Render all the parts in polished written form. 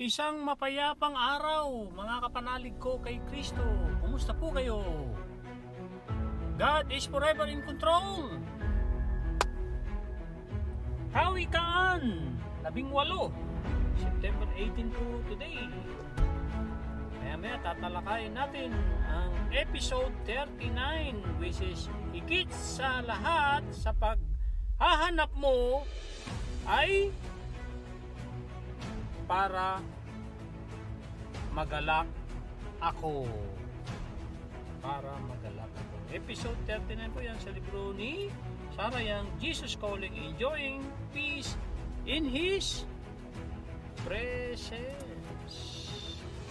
Isang mapayapang araw, mga kapanalig ko kay Kristo. Kumusta po kayo? God is forever in control. Kawikaan 18, September 18 po today. Maya tatalakayin natin ang episode 39, which is higit sa lahat sa paghahanap mo ay para magalak ako. Para magalak ako. Episode 39 po yan sa libro ni Sarah Young, Jesus Calling, Enjoying Peace in His Presence.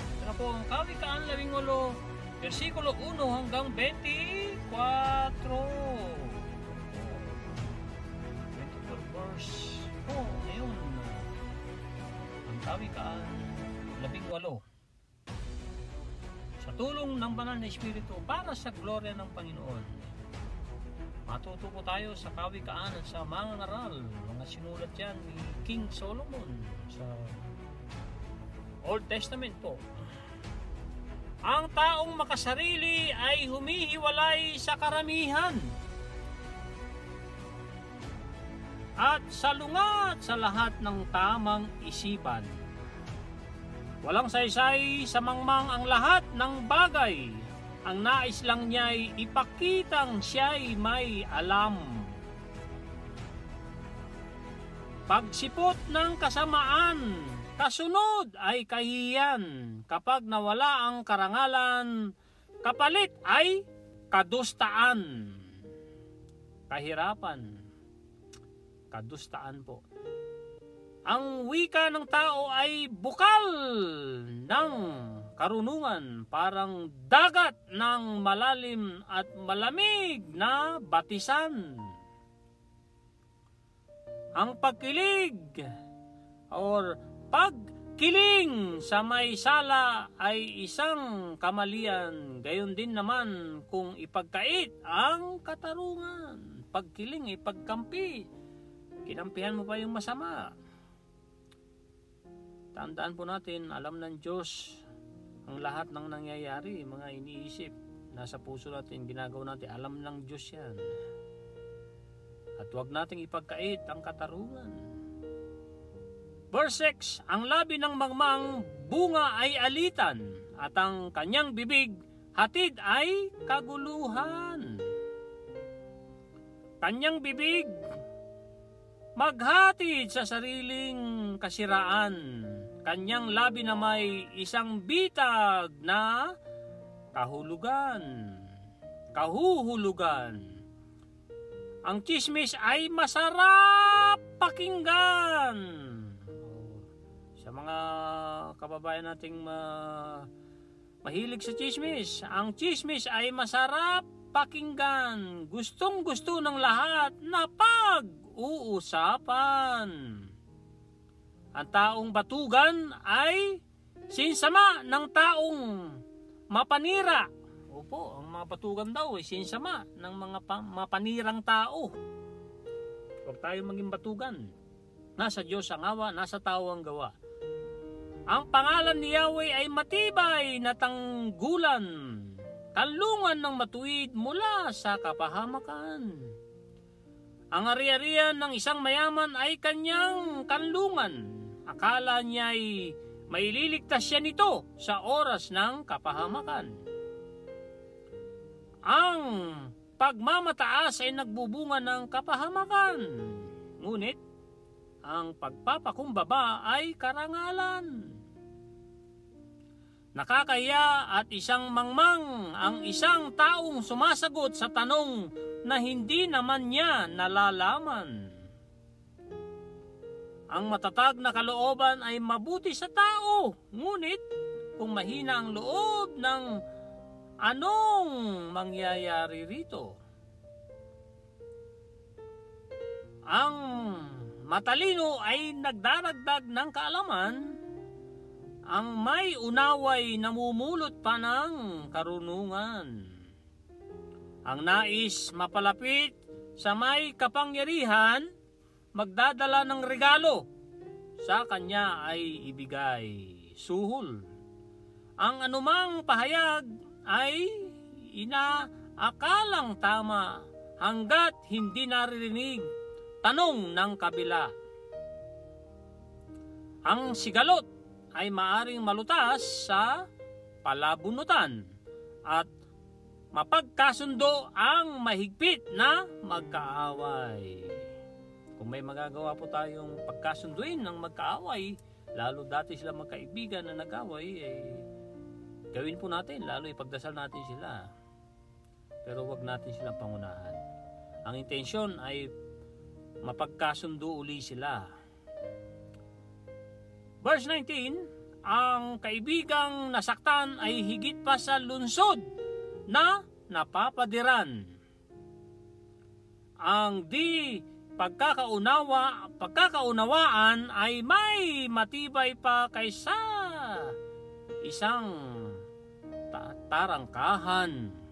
Ito na po ang Kawikaan 18, versikulo 1 hanggang 24. 24 verse. Ayun. Kawikaan 18. Sa tulong ng banal na Espiritu para sa gloria ng Panginoon, matuto po tayo sa kawikaan at sa mga ngaral, mga sinulat yan ni King Solomon sa Old Testament po. Ang taong makasarili ay humihiwalay sa karamihan at salungat sa lahat ng tamang isipan. Walang saysay sa mangmang ang lahat ng bagay. Ang nais lang niya'y ipakitang siya'y may alam. Pagsipot ng kasamaan, kasunod ay kahiyan. Kapag nawala ang karangalan, kapalit ay kadustaan. Kahirapan. Kadustaan po. Ang wika ng tao ay bukal ng karunungan, parang dagat ng malalim at malamig na batisan. Ang pagkilig or pagkiling sa may sala ay isang kamalian. Gayon din naman kung ipagkait ang katarungan. Pagkiling ay pagkampi. Kinampihan mo pa yung masama. Tandaan po natin, alam ng Diyos ang lahat ng nangyayari, mga iniisip. Nasa puso natin, ginagawa natin, alam ng Diyos yan. At huwag nating ipagkait ang katarungan. Verse 6, ang labi ng mangmang bunga ay alitan, at ang kanyang bibig hatid ay kaguluhan. Kanyang bibig maghatid sa sariling kasiraan. Kanyang labi na may isang bitag na kahuhulugan. Ang chismis ay masarap pakinggan. Sa mga kababayan nating mahilig sa chismis, ang chismis ay masarap pakinggan. Gustong-gusto ng lahat na pag-uusapan. Ang taong batugan ay sinsama ng taong mapanira. Opo, ang mga batugan daw ay sinsama ng mga mapanirang tao. Huwag tayo maging batugan. Nasa Diyos ang awa, nasa tao ang gawa. Ang pangalan ni Yahweh ay matibay na tanggulan, kanlungan ng matuwid mula sa kapahamakan. Ang ari-arian ng isang mayaman ay kanyang kanlungan. Akala niya'y maililigtas siya nito sa oras ng kapahamakan. Ang pagmamataas ay nagbubunga ng kapahamakan. Ngunit, ang pagpapakumbaba ay karangalan. Nakakahiya at isang mangmang ang isang taong sumasagot sa tanong na hindi naman niya nalalaman. Ang matatag na kalooban ay mabuti sa tao, ngunit kung mahina ang loob ng anong mangyayari rito? Ang matalino ay nagdaragdag ng kaalaman. Ang may unaway namumulot pa ng karunungan. Ang nais mapalapit sa may kapangyarihan, magdadala ng regalo sa kanya ay ibigay. Suhol. Ang anumang pahayag ay inaakalang tama hanggat hindi naririnig tanong ng kabila. Ang sigalot ay maaring malutas sa palabunutan at mapagkasundo ang mahigpit na magkaaway. Kung may magagawa po tayong pagkasunduin ng magkaaway, lalo dati sila magkaibigan na nag-away, gawin po natin, lalo ipagdasal natin sila. Pero wag natin silang pangunahan. Ang intensyon ay mapagkasundo uli sila. Verse 19, ang kaibigang nasaktan ay higit pa sa lunsod na napapadiran. Ang di pagkakaunawaan ay may matibay pa kaysa isang tarangkahan.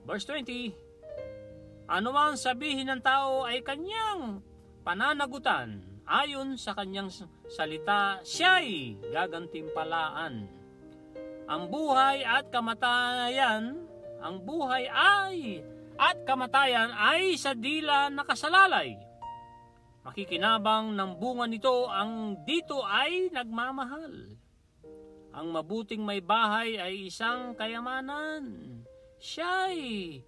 Verse 20, anumang sabihin ng tao ay kanyang pananagutan. Ayon sa kanyang salita, siya'y gagantimpalaan. Ang buhay at kamatayan ay sa dila nakasalalay. Makikinabang ng bunga nito ang dito ay nagmamahal. Ang mabuting may bahay ay isang kayamanan. Siya'y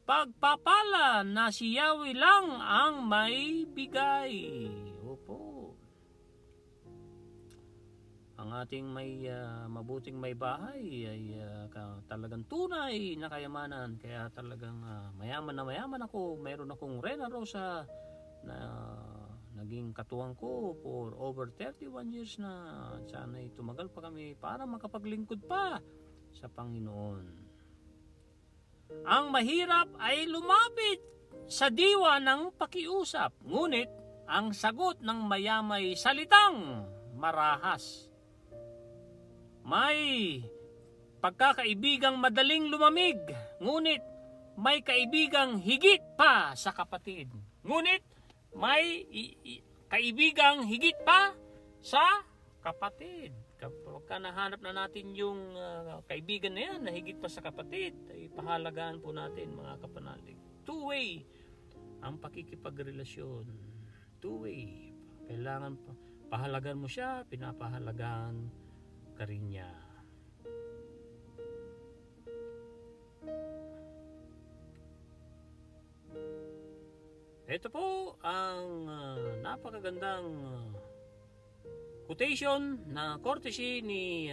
pagpapala na si Yahweh lang ang may bigay. Opo. Ang ating mabuting may bahay ay talagang tunay na kayamanan. Kaya talagang mayaman na mayaman ako. Mayroon akong Rena Rosa na naging katuwang ko for over 31 years na. Sana'y tumagal pa kami para makapaglingkod pa sa Panginoon. Ang mahirap ay lumapit sa diwa ng pakiusap, ngunit ang sagot ng mayamay salitang marahas. May pagkakaibigang madaling lumamig, ngunit may kaibigang higit pa sa kapatid. Ngunit may kaibigang higit pa sa kapatid. Kapag nahanap na natin yung kaibigan na yan na higit pa sa kapatid, ay pahalagaan po natin mga kapanalig. Two-way ang pakikipagrelasyon. Two-way. Kailangan pahalagan mo siya, pinapahalagaan ka rin niya. Ito po ang napakagandang quotation na courtesy ni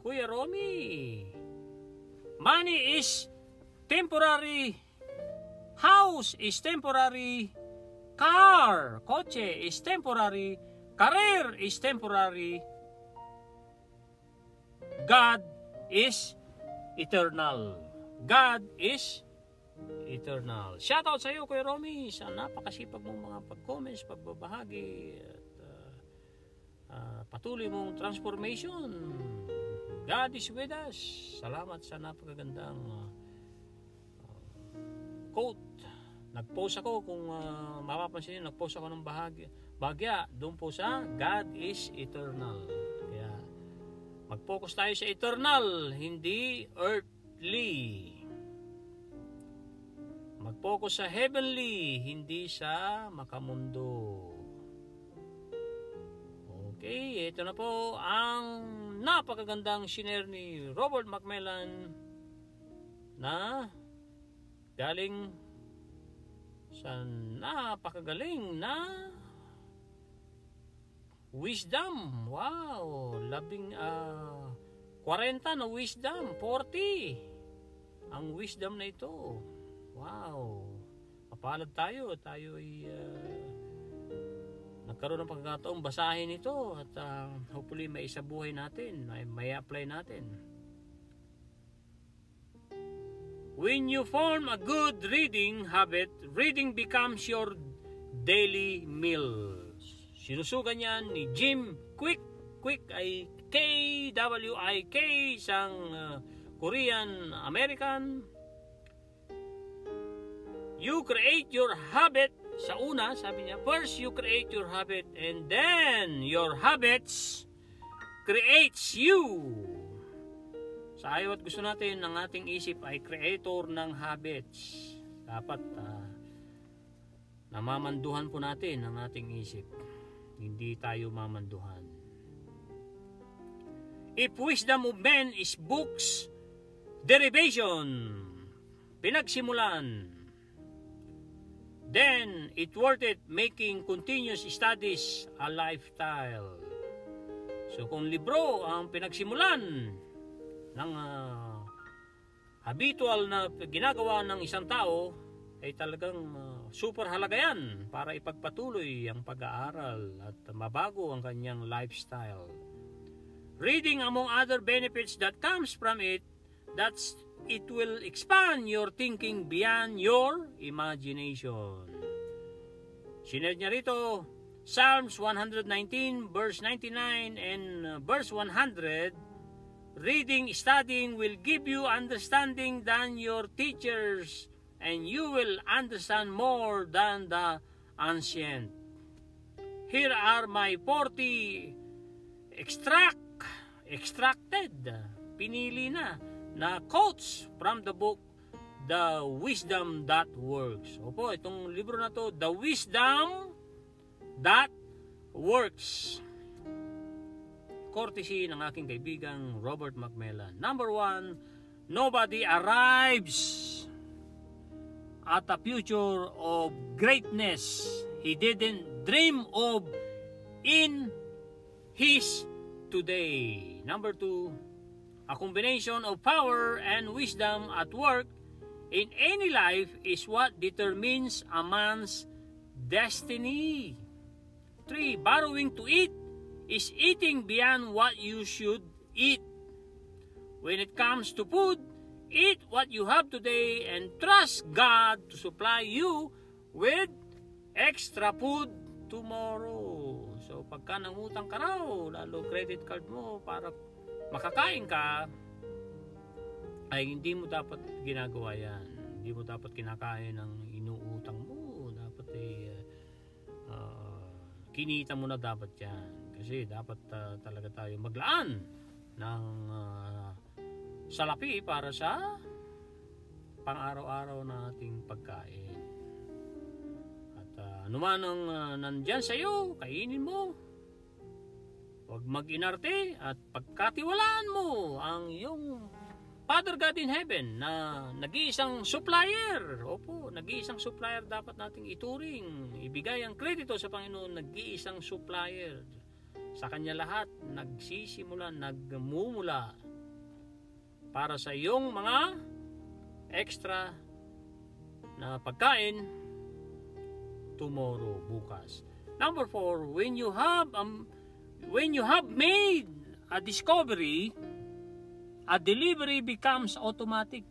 Kuya Romy. Money is temporary, house is temporary, kotse is temporary, career is temporary, God is eternal. God is eternal. Shoutout sa iyo, Kuya Romy, sa napakasipag mong mga pag-comments, pagbabahagi, at patuloy mong transformation. God is with us. Salamat sa napakagandang quote. Nag-post ako, kung mapapansin niyo, nag-post ako ng bahagya doon po sa God is eternal. Kaya mag-focus tayo sa eternal, hindi earthly. Mag-focus sa heavenly, hindi sa makamundo. Okay, ito na po ang napakagandang share ni Robert McMillan na galing sa napakagaling na wisdom. Wow, 40 na wisdom, 40 ang wisdom na ito. Wow, mapalad tayo ay nagkaroon ng pagkakataong basahin ito at hopefully may isa buhay natin, may apply natin. When you form a good reading habit, reading becomes your daily meal. Sinusugan yan ni Jim Kwik. Kwik ay K-W-I-K, isang Korean American. You create your habit sa una, sabi niya, first you create your habit and then your habits creates you. Sa ayaw at gusto natin ng ating isip ay creator ng habits. Dapat namamanduhan po natin ang ating isip. Hindi tayo mamanduhan. If wisdom of men is books, derivation, pinagsimulan, then it worth it making continuous studies a lifestyle. So kung libro ang pinagsimulan ng habitual na ginagawa ng isang tao, ay talagang super halaga yan para ipagpatuloy ang pag-aaral at mabago ang kanyang lifestyle. Reading, among other benefits that comes from it, that's it will expand your thinking beyond your imagination. Sinad niya rito, Psalms 119 verse 99 and verse 100, reading, studying will give you understanding than your teachers, and you will understand more than the ancient. Here are my 40 extracted, pinili na quotes from the book The Wisdom That Works. Opo, itong libro na to, The Wisdom That Works. Courtesy ng aking kaibigang Robert McMillan. Number 1, nobody arrives at a future of greatness he didn't dream of in his today. Number 2, a combination of power and wisdom at work in any life is what determines a man's destiny. 3, borrowing to eat is eating beyond what you should eat. When it comes to food, eat what you have today and trust God to supply you with extra food tomorrow. So pagka nangutang ka raw, lalo credit card mo para makakain ka, ay hindi mo dapat ginagawa yan. Hindi mo dapat kinakain ng inuutang mo. Dapat kinita mo na dapat yan. Kasi dapat talaga tayo maglaan ng salapi para sa pang-araw-araw na ating pagkain. At anuman ang nandyan sa iyo, kainin mo. Huwag mag-inarte at pagkatiwalaan mo ang iyong Father God in Heaven na nag-iisang supplier. Opo, nag-iisang supplier dapat nating ituring. Ibigay ang kredito sa Panginoon, nag-iisang supplier. Sa Kanya lahat, nagsisimula, nagmumula para sa iyong mga extra na pagkain tomorrow, bukas. Number 4, when you have made a discovery, a delivery becomes automatic.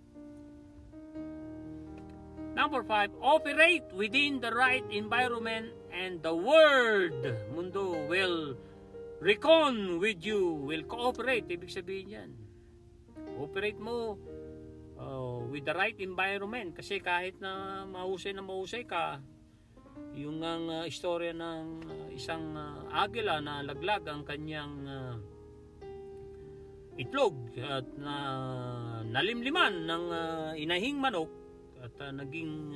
Number 5, operate within the right environment and the world, mundo, will recon with you, will cooperate. Ibig sabihin yan, operate mo with the right environment. Kasi kahit na mahusay ka, yung ang istorya ng isang agila na laglag ang kanyang itlog at nalimliman ng inahing manok at naging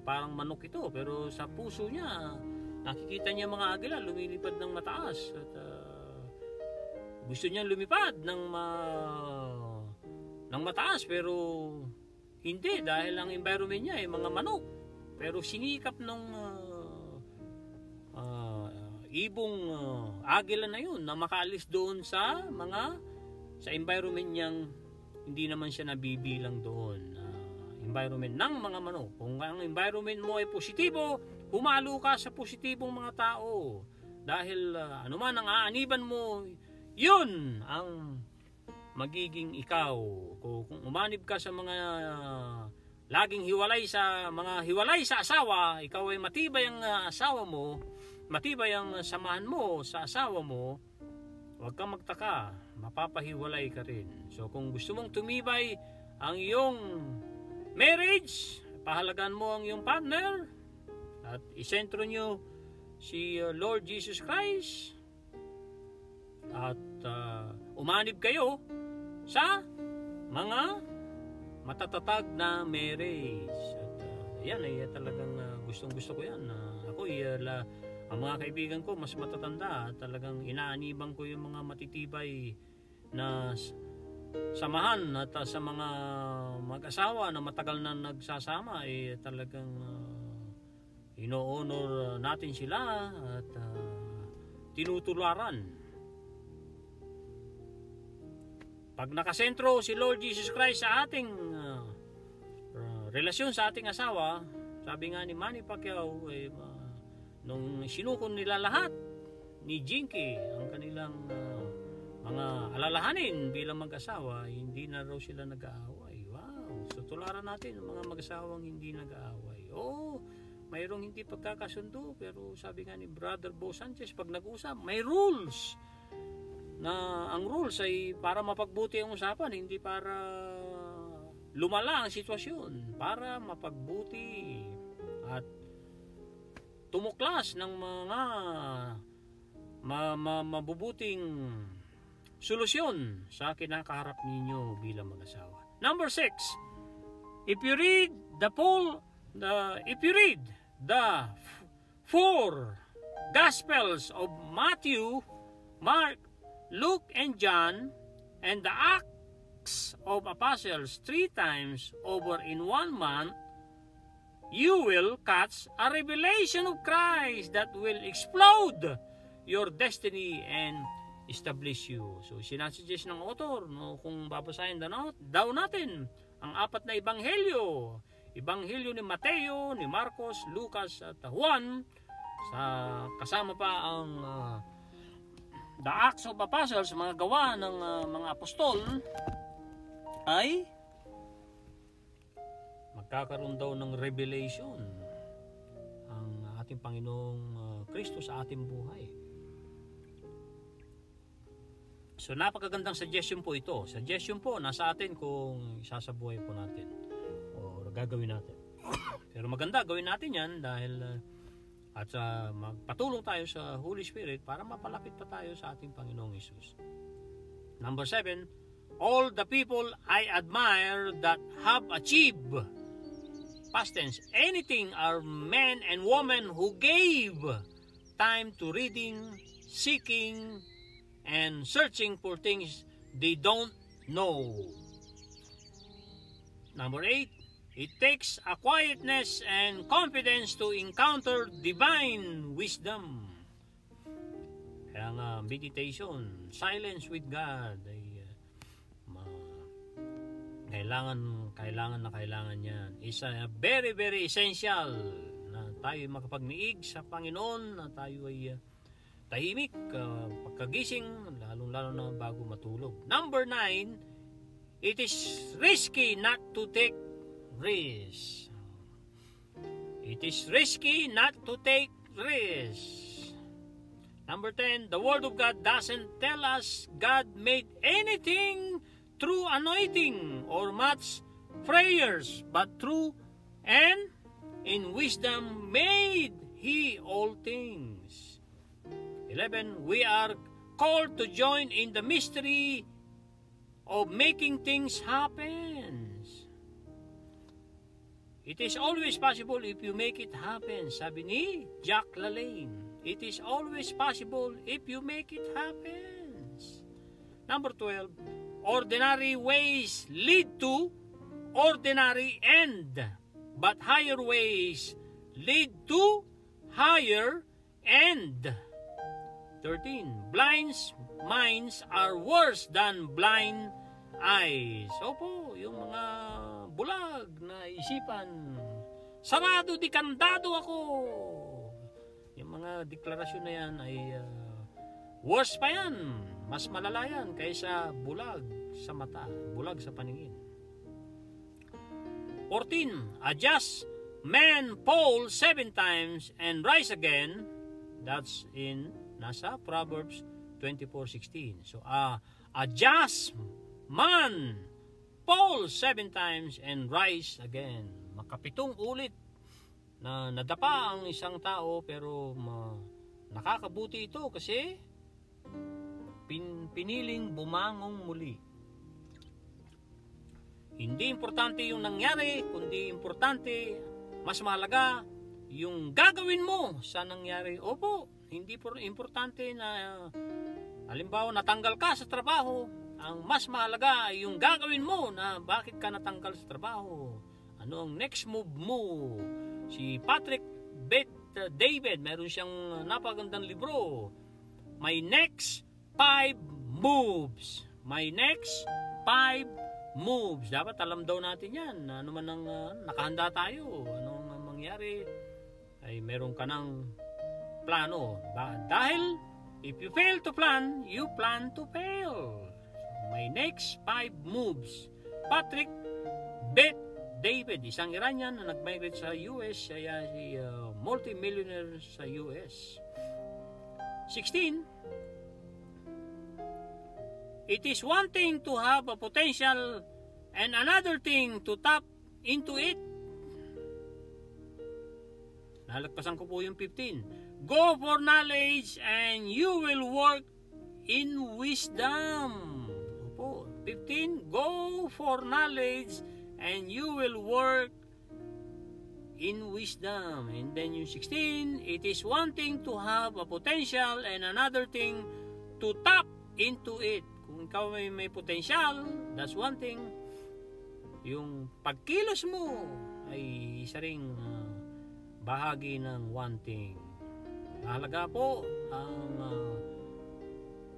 parang manok ito, pero sa puso niya nakikita niya mga agila lumilipad ng mataas at gusto niya lumipad ng mataas, pero hindi dahil ang environment niya ay mga manok. Pero sinikap ng ibong agila na yun na makaalis doon sa environment niyang hindi naman siya nabibilang doon. Environment ng mga manok. Kung ang environment mo ay positibo, humalo ka sa positibong mga tao. Dahil anuman ang aaniban mo, yun ang magiging ikaw. Kung umanib ka sa mga laging hiwalay sa asawa, ikaw ay matibay ang asawa mo, matibay ang samahan mo sa asawa mo, huwag kang magtaka, mapapahiwalay ka rin. So kung gusto mong tumibay ang iyong marriage, pahalagan mo ang iyong partner, at isentro nyo si Lord Jesus Christ at umanib kayo sa mga matatatag na marriage. At yan ay talagang gustong gusto ko yan. Ako ang mga kaibigan ko mas matatanda, talagang inaaniban ko yung mga matitibay na samahan at sa mga mag-asawa na matagal na nagsasama, talagang ino-honor natin sila at tinutularan. Pag nakasentro si Lord Jesus Christ sa ating relasyon sa ating asawa, sabi nga ni Manny Pacquiao, nung sinukon nila lahat ni Jinky ang kanilang mga alalahanin bilang mag-asawa, hindi na raw sila nag-aaway. Wow! So tularan natin ang mga mag-asawang hindi nag-aaway. Mayroong hindi pagkakasundo, pero sabi nga ni Brother Bo Sanchez, pag nag-usap, may rules. Na ang rules ay para mapagbuti ang usapan, hindi para lumala ang sitwasyon, para mapagbuti at tumuklas ng mga mabubuting solusyon sa kinakaharap ninyo bilang mag-asawa. Number 6, if you read the 4 Gospels of Matthew, Mark, Luke, and John, and the Acts of Apostles 3 times over in 1 month, you will catch a revelation of Christ that will explode your destiny and establish you. So, sinasuggest ng author, kung babasahin daw natin ang 4 na ebanghelyo. Ebanghelyo ni Mateo, ni Marcos, Lucas, at Juan, kasama pa ang The Acts of Apostles, mga gawa ng mga apostol, ay magkakaroon daw ng revelation ang ating Panginoong Kristo sa ating buhay. So napakagandang suggestion po ito. Suggestion po nasa atin kung isasabuhay po natin o gagawin natin. Pero maganda gawin natin yan dahil at magpatulong tayo sa Holy Spirit para mapalapit pa tayo sa ating Panginoong Hesus. Number 7, all the people I admire that have achieved, past tense, anything are men and women who gave time to reading, seeking, and searching for things they don't know. Number 8, it takes a quietness and confidence to encounter divine wisdom. Kaya nga, meditation, silence with God, ay kailangan yan. Is a very, very essential na tayo makapagniig sa Panginoon, na tayo ay tahimik pagkagising, lalong-lalo na bago matulog. Number 9, it is risky not to take risks. It is risky not to take risks. Number 10, the Word of God doesn't tell us God made anything through anointing or much prayers, but through and in wisdom made He all things. 11, we are called to join in the mystery of making things happen. It is always possible if you make it happen. Sabi ni Jack LaLanne, it is always possible if you make it happen. Number 12, ordinary ways lead to ordinary end, but higher ways lead to higher end. 13, blind minds are worse than blind eyes. Opo, yung mga bulag na isipan, sarado di kandado ako. Yung mga deklarasyon na yan ay worse pa yan, mas malala yan kaysa bulag sa mata, bulag sa paningin. 14, a just man fall 7 times and rise again. That's in nasa Proverbs 24:16. So a just man fall 7 times and rise again. Makapitong ulit na nadapa ang isang tao, pero nakakabuti ito kasi piniling bumangong muli. Hindi importante yung nangyari, kundi importante, mas mahalaga yung gagawin mo sa nangyari. Opo, hindi importante na halimbawa natanggal ka sa trabaho. Ang mas mahalaga ay yung gagawin mo na bakit ka natanggal sa trabaho. Ano ang next move mo? Si Patrick Bet-David, meron siyang napagandang libro. My next 5 moves. My next 5 moves. Dapat alam daw natin yan. Ano man ang nakahanda tayo. Anong mangyari ay meron ka ng plano. Dahil if you fail to plan, you plan to fail. My next 5 moves. Patrick Bet-David, isang Iranian na nag-migrate sa US, siya si multi-millionaire sa US. 16. It is one thing to have a potential and another thing to tap into it. Nalagpasan ko po yung 15. Go for knowledge and you will work in wisdom. Opo, 15. Go for knowledge and you will work in wisdom. And then yung 16, it is one thing to have a potential and another thing to tap into it. Kung ikaw may potential, that's one thing. Yung pagkilos mo ay isa ring bahagi ng one thing. Mahalaga po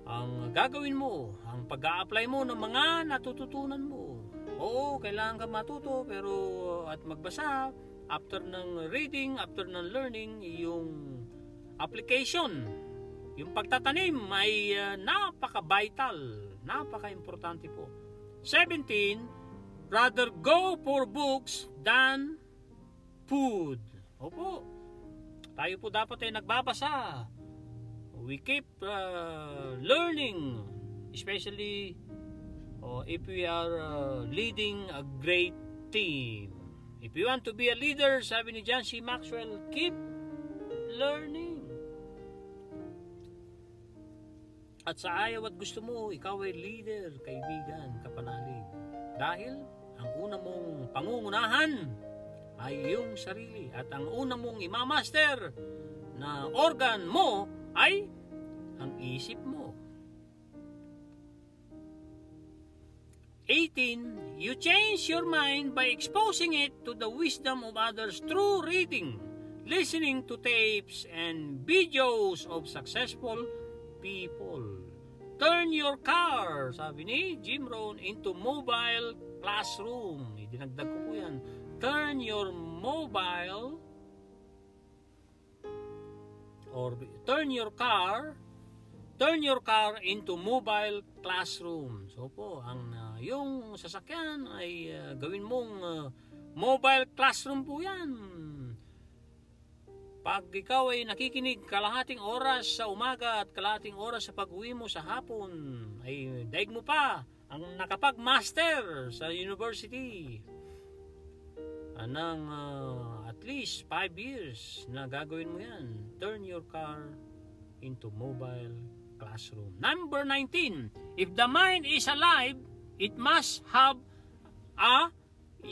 ang gagawin mo, ang pag-a-apply mo ng mga natututunan mo. Oo, kailangan ka matuto, pero at magbasa after ng reading, after ng learning, yung application, yung pagtatanim ay napaka-vital, napaka-importante po. 17, rather go for books than food. Opo, tayo po dapat ay nagbabasa. We keep learning, especially if we are leading a great team. If you want to be a leader, sabi ni John C. Maxwell, keep learning. At sa ayaw at gusto mo, ikaw ay leader, kaibigan, kapanalig. Dahil ang una mong pangungunahan ay iyong sarili. At ang una mong imamaster na organ mo ay ang isip mo. 18. You change your mind by exposing it to the wisdom of others through reading, listening to tapes and videos of successful people. Turn your car, sabi ni Jim Rohn, into mobile classroom. Dinagdag ko po yan. Turn your car into mobile classroom. So po, yung sasakyan ay gawin mong mobile classroom po yan. Pag ikaw ay nakikinig kalahating oras sa umaga at kalahating oras sa pag-uwi mo sa hapon, ay daig mo pa ang nakapag-master sa university ng at least 5 years na gagawin mo yan. Turn your car into mobile classroom. Number 19, if the mind is alive, it must have a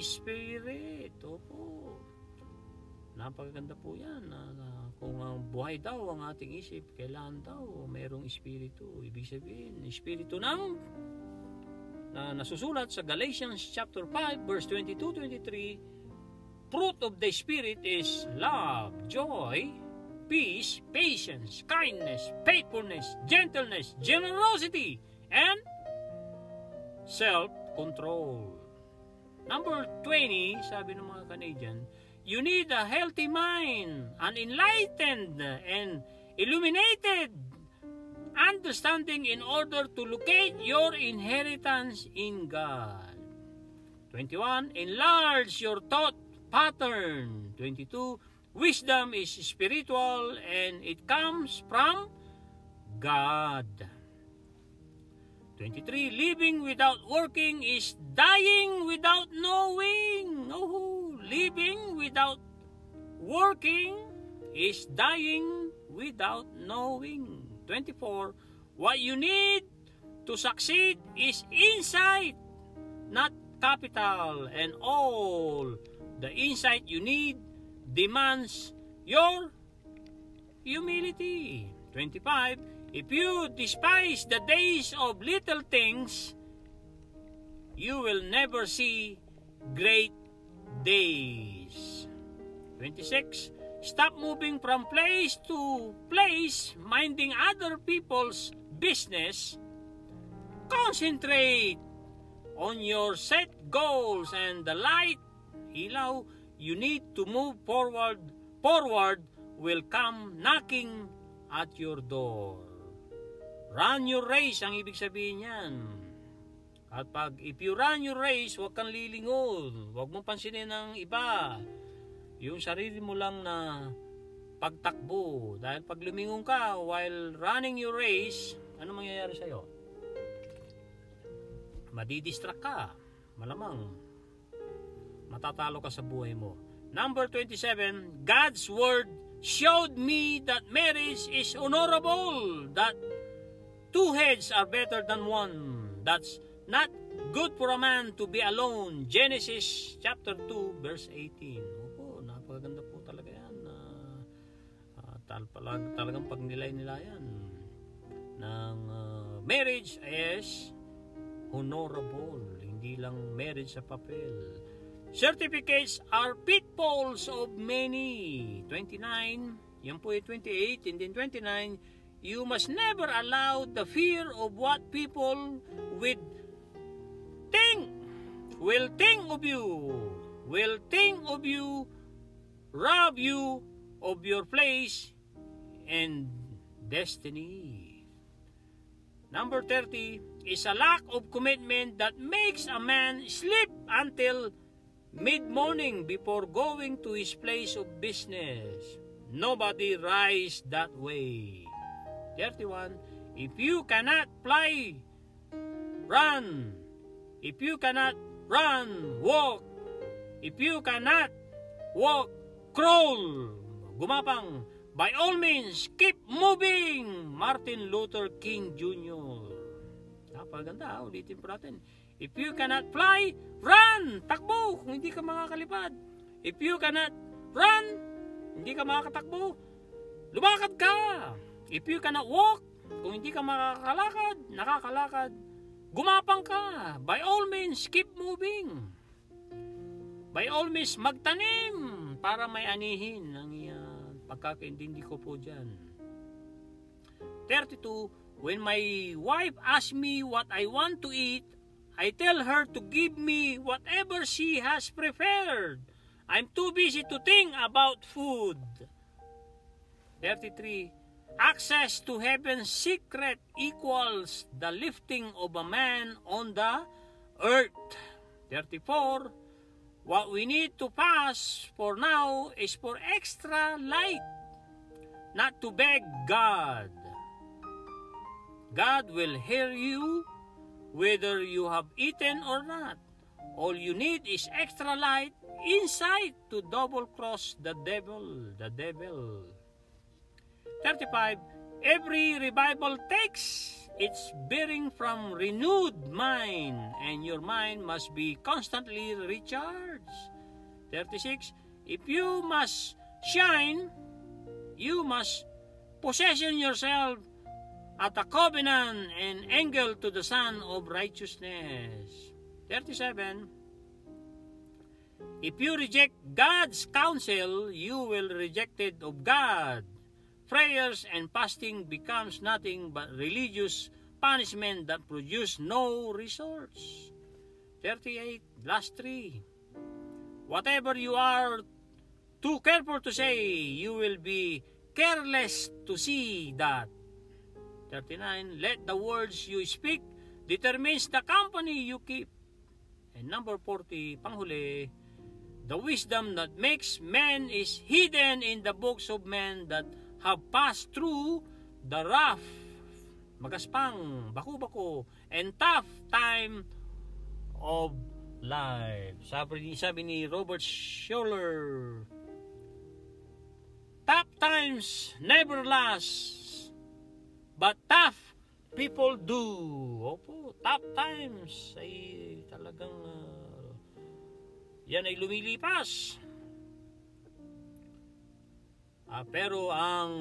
spirit. Opo. Napakaganda po yan. Kung ang buhay daw ang ating isip, kailangan daw mayroong espiritu. Ibig sabihin, espiritu ng nasusulat sa Galatians chapter 5 verse 22-23, fruit of the Spirit is love, joy, peace, patience, kindness, faithfulness, gentleness, generosity, and self-control. Number 20, sabi ng mga Canadian, you need a healthy mind, an enlightened and illuminated understanding in order to locate your inheritance in God. 21, enlarge your thought pattern. 22, wisdom is spiritual and it comes from God. 23, living without working is dying without knowing. Oh, living without working is dying without knowing. 24. What you need to succeed is insight, not capital, and all the insight you need demands your humility. 25. If you despise the days of little things, you will never see great days. 26. Stop moving from place to place, minding other people's business. Concentrate on your set goals and the light, ilaw, you need to move forward will come knocking at your door. Run your race, ang ibig sabihin yan. At if you run your race, huwag kang lilingon. Huwag mong pansinin ng iba. Yung sarili mo lang na pagtakbo. Dahil pag lumingon ka while running your race, ano mangyayari sa'yo? Madidistract ka. Malamang matatalo ka sa buhay mo. Number 27, God's word showed me that marriage is honorable, that two heads are better than one. That's not good for a man to be alone. Genesis chapter 2 verse 18. Opo, napakaganda po talaga yan. Talagang pagnilay-nilayan ng marriage is honorable. Hindi lang marriage sa papel. Certificates are pitfalls of many. 29, yan po ay 28, and then 29, you must never allow the fear of what people will think of you, rob you of your place and destiny. Number 30 is a lack of commitment that makes a man sleep until mid-morning before going to his place of business. Nobody rise that way. 31. If you cannot fly, run. If you cannot run, walk. If you cannot walk, crawl. Gumapang. By all means, keep moving. Martin Luther King Jr. Napaganda, ulitin po natin. If you cannot fly, run! Takbo kung hindi ka makakalipad. If you cannot run, hindi ka makakatakbo, lumakad ka. If you cannot walk, kung hindi ka nakakalakad, gumapang ka. By all means, keep moving. By all means, magtanim para may anihin. Ang pagkakaintindi ko po dyan. 32, when my wife asks me what I want to eat, I tell her to give me whatever she has prepared. I'm too busy to think about food. 33. Access to heaven's secret equals the lifting of a man on the earth. 34. What we need to pass for now is for extra light, not to beg God. God will hear you whether you have eaten or not. All you need is extra light, insight to double-cross the devil. 35. Every revival takes its bearing from renewed mind, and your mind must be constantly recharged. 36. If you must shine, you must possession yourself at a covenant and angle to the Son of Righteousness. 37. If you reject God's counsel, you will rejected of God. Prayers and fasting becomes nothing but religious punishment that produce no results. 38. Last 3. Whatever you are too careful to say, you will be careless to see that. 39. Let the words you speak determines the company you keep. And number 40, panghuli, the wisdom that makes men is hidden in the books of men that have passed through the rough, magaspang, baku-baku, and tough time of life. Sabi ni Robert Schuller, tough times never last, but tough people do. Opo, tough times ay talagang yan ay lumilipas. Pero ang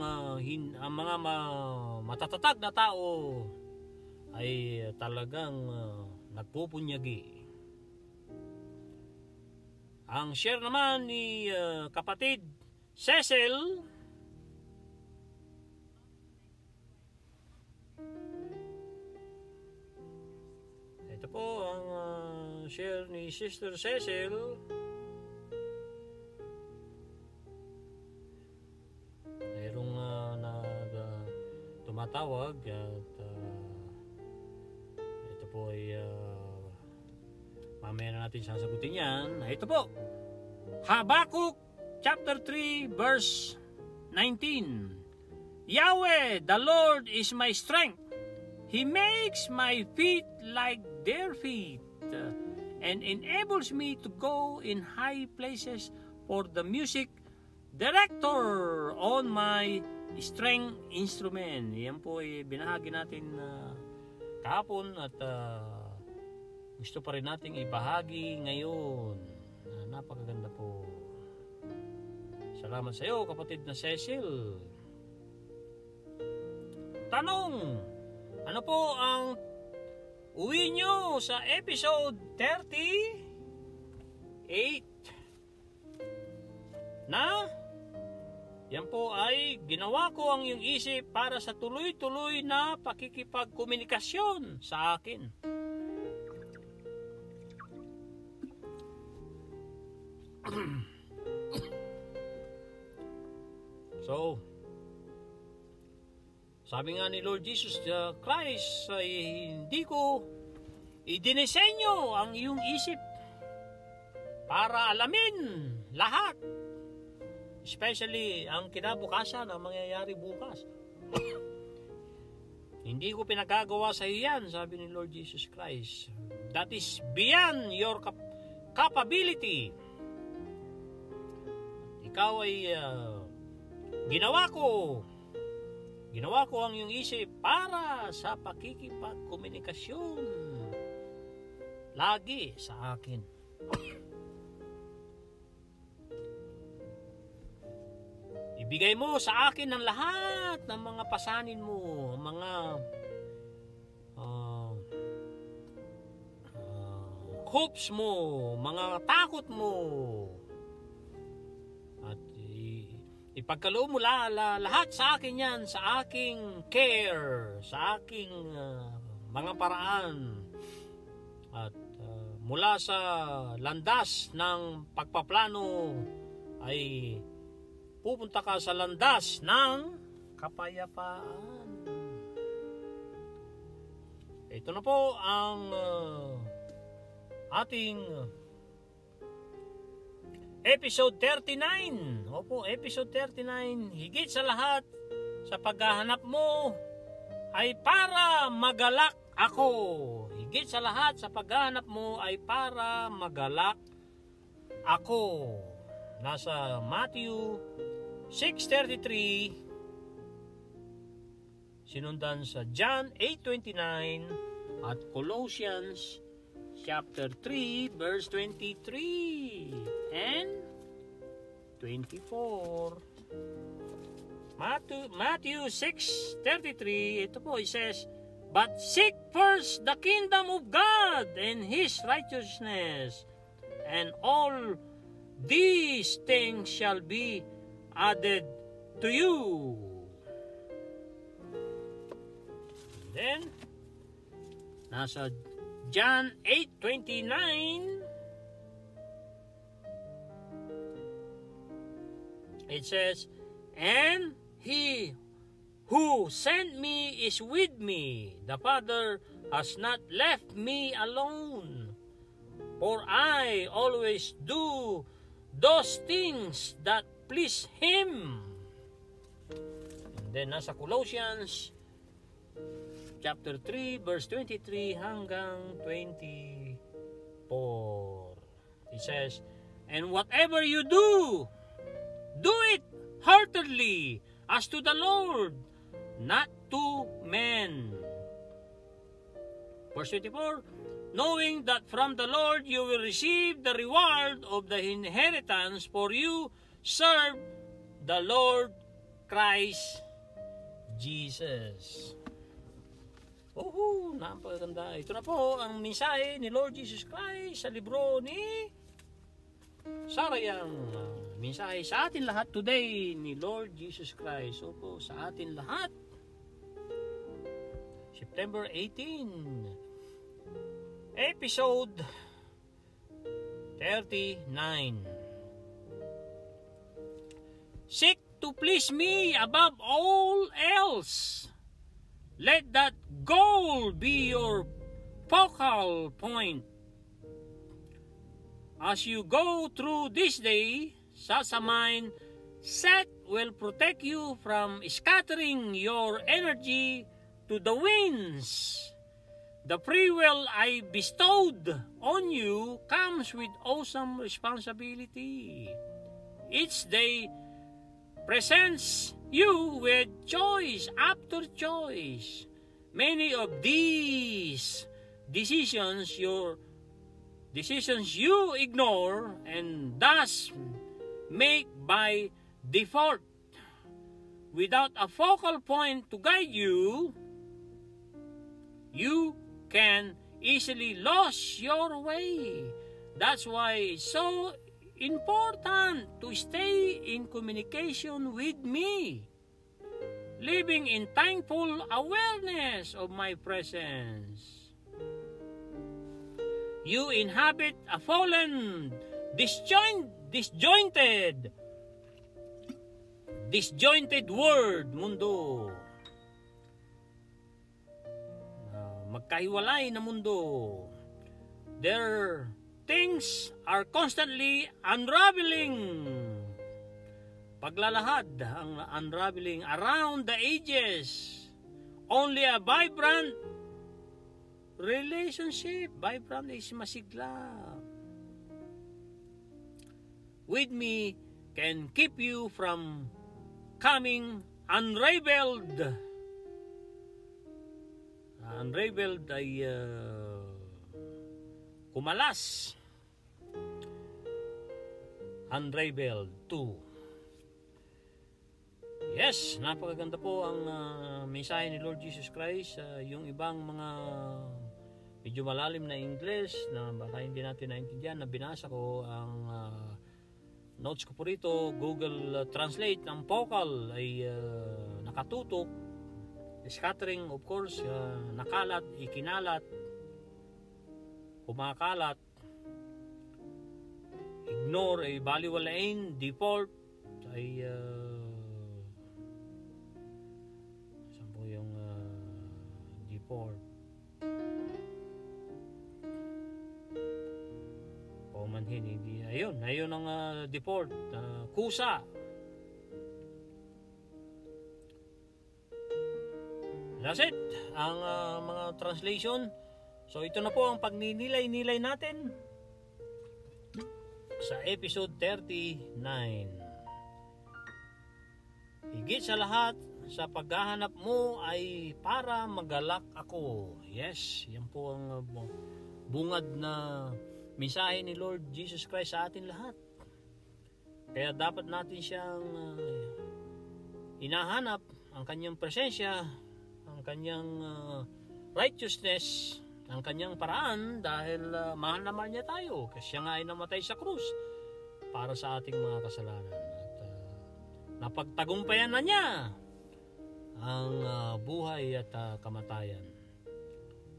mga matatatag na tao ay talagang nagpupunyagi. Ang share naman ni kapatid Cecil, ito po ang share ni Sister Cecil. Mayroong tumatawag at ito po ay mamaya na natin sasagutin yan. Ito po, Habakuk chapter 3 verse 19. Yahweh, the Lord is my strength. He makes my feet like their feet and enables me to go in high places for the music director on my string instrument. Yan po ay binahagi natin kahapon at gusto pa rin nating ibahagi ngayon. Napakaganda po. Salamat sa iyo, kapatid na Cecil. Tanong, ano po ang uwi nyo sa episode 38? Na yan po ay ginawa ko ang iyong isip para sa tuloy-tuloy na pakikipagkomunikasyon sa akin. So, sabi nga ni Lord Jesus Christ ay hindi ko idinisenyo ang iyong isip para alamin lahat, especially ang kinabukasan na mangyayari bukas. Hindi ko pinagagawa sa iyo yan, sabi ni Lord Jesus Christ. That is beyond your capability. Ikaw ay ginawa ko ang iyong isip para sa pakikipagkomunikasyon lagi sa akin. Ibigay mo sa akin ang lahat ng mga pasanin mo, mga hopes mo, mga takot mo. Ipagkaloob mo lahat sa akin yan, sa aking care, sa aking mga paraan. At mula sa landas ng pagpaplano ay pupunta ka sa landas ng kapayapaan. Ito na po ang ating episode 39. Opo, episode 39. Higit sa lahat, sa paghahanap mo ay para magalak ako. Higit sa lahat, sa paghahanap mo ay para magalak ako. Nasa Matthew 6:33, sinundan sa John 8:29 at Colossians chapter 3 verse 23 and 24. Matthew 6:33, ito po, it says, "But seek first the kingdom of God and His righteousness, and all these things shall be added to you." And then, nasa John 8:29, it says, "And He who sent me is with me. The Father has not left me alone, for I always do those things that please Him." And then nasa Colossians chapter 3 verse 23 hanggang 24. It says, "And whatever you do, do it heartedly as to the Lord, not to men. Verse 24, knowing that from the Lord you will receive the reward of the inheritance, for you serve the Lord Christ Jesus. Oh, napakaganda. Ito na po ang mensahe ni Lord Jesus Christ sa libro ni Sarayang. Mensahe sa atin lahat today ni Lord Jesus Christ. Opo, sa atin lahat. September 18, episode 39. Seek to please me above all else. Let that goal be your focal point. As you go through this day, such a mindset will protect you from scattering your energy to the winds. The free will I bestowed on you comes with awesome responsibility. Each day presents you with choice after choice. Many of these decisions you ignore and thus make by default. Without a focal point to guide you, you can easily lose your way. That's why it's so important to stay in communication with me, living in thankful awareness of my presence. You inhabit a fallen, disjointed world, mundo. Magkahiwalay na mundo. Their things are constantly unraveling. Paglalahad ang unraveling around the ages. Only a vibrant relationship. Vibrant is masigla. With me can keep you from coming unraveled. Unraveled ay kumalas. Unraveled too. Yes, napakaganda po ang mensahe ni Lord Jesus Christ. Yung ibang mga medyo malalim na English na baka hindi natin naintindihan, na binasa ko ang notes ko po rito. Google Translate, ang focal ay nakatutok. Scattering, of course, nakalat, ikinalat, kumakalat. Ignore ay baliwalain. Default ay saan po yung default? Pumanhin, hindi. Ayun ang default. Kusa. That's it, ang mga translation. So ito na po ang pagninilay-nilay natin sa episode 39. Higit sa lahat, sa paghahanap mo ay para magalak ako. Yes, yan po ang bungad na mensahe ni Lord Jesus Christ sa atin lahat. Kaya dapat natin siyang hinahanap, ang kanyang presensya, ang kanyang righteousness, ang kanyang paraan, dahil mahal naman niya tayo kasi siya nga ay namatay sa krus para sa ating mga kasalanan, at napagtagumpayan na niya ang buhay at kamatayan.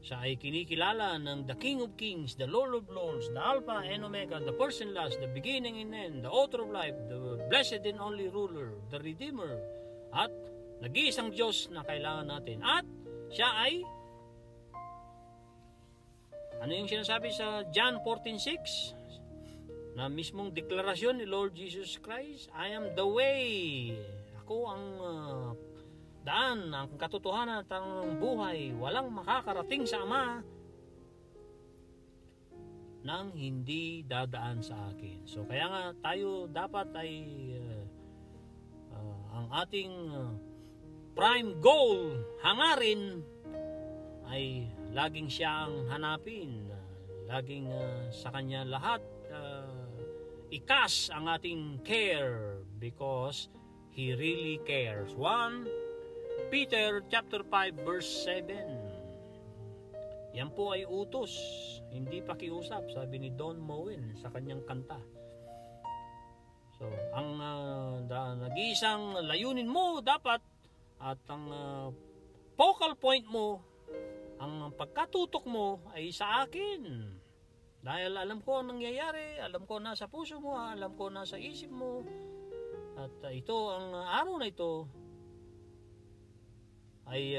Siya ay kinikilala ng the King of Kings, the Lord of Lords, the Alpha and Omega, the first and last, the beginning and end, the author of life, the blessed and only ruler, the Redeemer, at nag-iisang Diyos na kailangan natin. At siya ay, ano yung sinasabi sa John 14:6? Na mismong deklarasyon ni Lord Jesus Christ, I am the way. Ako ang daan, ang katotohanan at ang buhay. Walang makakarating sa Ama nang hindi dadaan sa akin. So kaya nga tayo dapat ay ating prime goal, hangarin, ay laging siyang hanapin, laging sa kanya lahat ikas ang ating care because He really cares. 1 Peter chapter 5 verse 7. Yan po ay utos, hindi pakiusap, sabi ni Don Moen sa kanyang kanta. So, ang nag-iisang layunin mo dapat at ang focal point mo, ang pagkatutok mo ay sa akin. Dahil alam ko ang nangyayari, alam ko nasa puso mo, alam ko nasa isip mo. At ito, ang araw na ito ay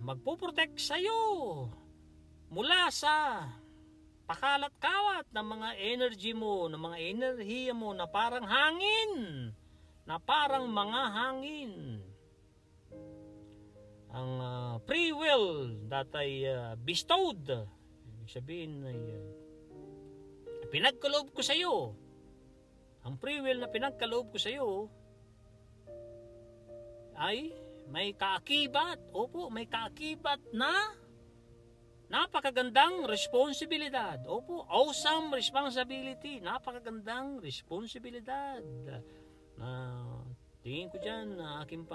magpuprotect sa iyo mula sa pakalat-kawat ng mga energy mo, ng mga enerhiya mo na parang hangin, na parang mga hangin. Ang free will that ay bestowed, ibig sabihin ay pinagkaloob ko sa iyo. Ang free will na pinagkaloob ko sa iyo ay may kaakibat. Opo, may kaakibat na napakagandang responsibilidad. Opo, awesome responsibility. Napakagandang responsibilidad. Tingin ko dyan, aking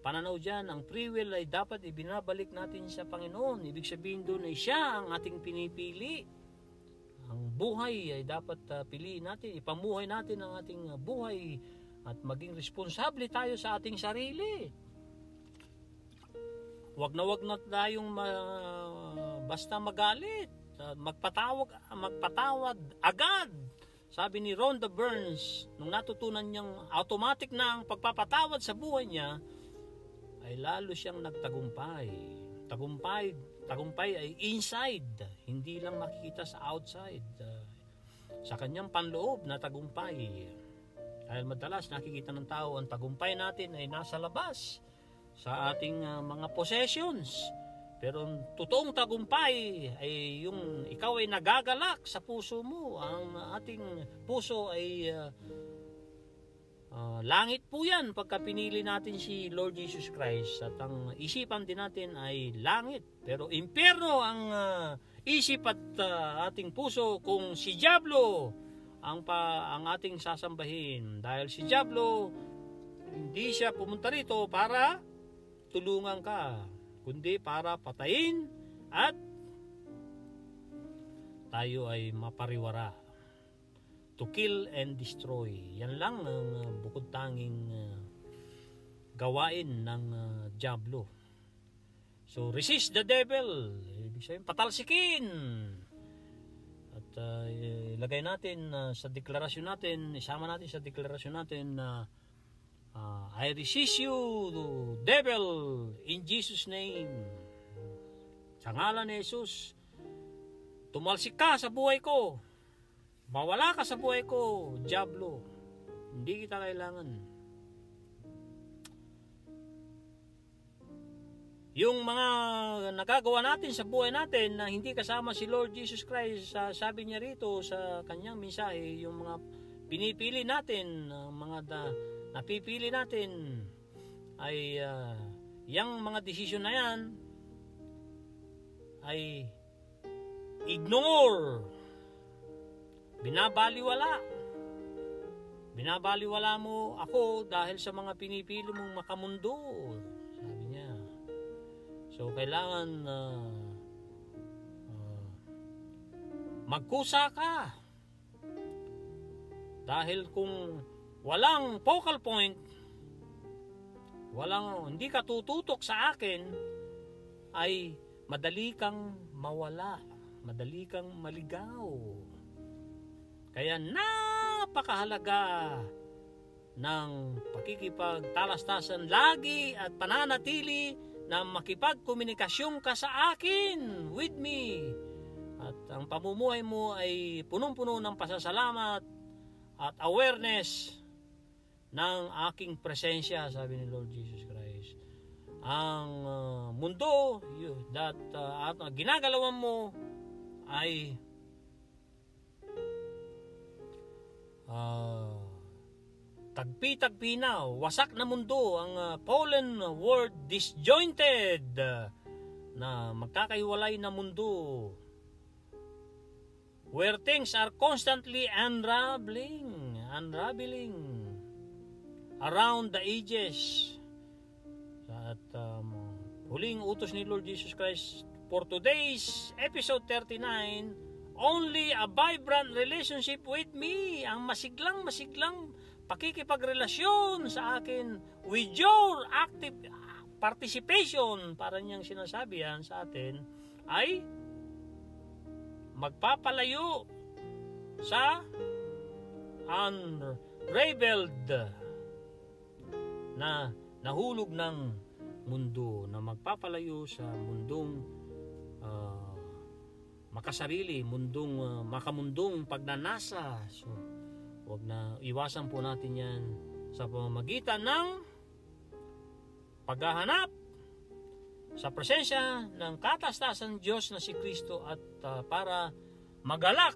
pananaw dyan, ang free will ay dapat ibinabalik natin sa Panginoon. Ibig sabihin doon ay siya ang ating pinipili. Ang buhay ay dapat piliin natin, ipamuhay natin ang ating buhay at maging responsable tayo sa ating sarili. Wag na tayong basta magalit, magpatawad agad. Sabi ni Rhonda Burns, nung natutunan niyang automatic na ang pagpapatawad sa buhay niya, ay lalo siyang nagtagumpay. Tagumpay ay inside, hindi lang makikita sa outside. Sa kanyang panloob na tagumpay. Dahil madalas nakikita ng tao ang tagumpay natin ay nasa labas sa ating mga possessions. Pero ang totoong tagumpay ay yung ikaw ay nagagalak sa puso mo. Ang ating puso ay langit po yan pagka pinili natin si Lord Jesus Christ. At ang isipan din natin ay langit. Pero impyerno ang isip at ating puso kung si Diablo ang ating sasambahin. Dahil si Diablo, hindi siya pumunta rito para tulungan ka, kundi para patayin at tayo ay mapariwara. To kill and destroy. Yan lang ang bukod tanging gawain ng Diablo. So resist the devil. Ibig sabihin, patalsikin. At ilagay natin sa deklarasyon natin, isama natin sa deklarasyon natin na I resist you, devil, in Jesus' name. Sa ngalan ni Jesus, tumalsik ka sa buhay ko. Mawala ka sa buhay ko, Diablo. Hindi kita kailangan. Yung mga nagagawa natin sa buhay natin na hindi kasama si Lord Jesus Christ, sabi niya rito sa kanyang mensahe, yung mga pinipili natin, mga napipili natin ay yung mga desisyon na yan ay ignore, binabaliwala mo ako dahil sa mga pinipili mong makamundo, sabi niya. So kailangan magkusa ka, dahil kung walang focal point, hindi ka tututok sa akin, ay madali kang mawala, madali kang maligaw. Kaya napakahalaga ng pakikipagtalastasan lagi at pananatili na makipagkomunikasyon ka sa akin, with me. At ang pamumuhay mo ay punong-puno ng pasasalamat at awareness ng aking presensya, sabi ni Lord Jesus Christ. Ang mundo at ginagalawan mo ay tagpi-tagpi na, wasak na mundo, ang fallen world, disjointed, na magkakaiwalay na mundo, where things are constantly unraveling around the ages. At huling utos ni Lord Jesus Christ for today's episode 39, only a vibrant relationship with me, ang masiglang pakikipagrelasyon sa akin with your active participation, para niyang sinasabi yan sa atin, ay magpapalayo sa unraveled na nahulog ng mundo, na magpapalayo sa mundong makasarili, makamundong pagnanasa. So, wag na iwasan po natin yan sa pamamagitan ng paghahanap sa presensya ng katastasan Diyos na si Kristo, at para magalak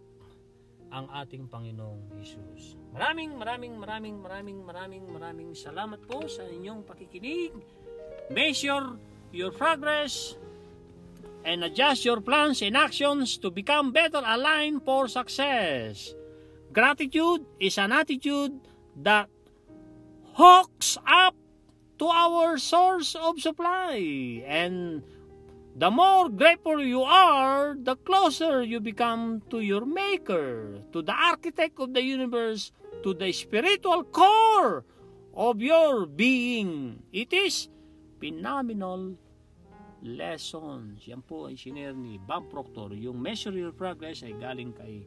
ang ating Panginoong Hesus. Maraming salamat po sa inyong pakikinig. Measure your progress and adjust your plans and actions to become better aligned for success. Gratitude is an attitude that hooks up to our source of supply, and the more grateful you are, the closer you become to your Maker, to the Architect of the universe, to the spiritual core of your being. It is phenomenal lessons. Yan po ay sinare ni Bob Proctor. Yung Measure Your Progress ay galing kay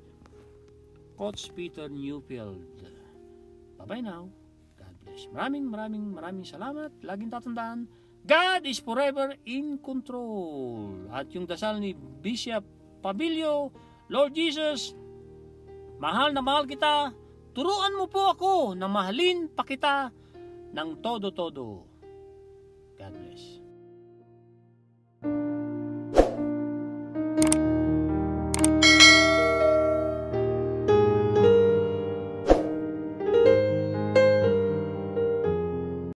Coach Peter Newfield. Bye-bye now. God bless. Maraming salamat. Laging tatandaan, God is forever in control. At yung dasal ni Bishop Pabilio, Lord Jesus, mahal na mahal kita. Turuan mo po ako na mahalin pa kita ng todo-todo. God bless.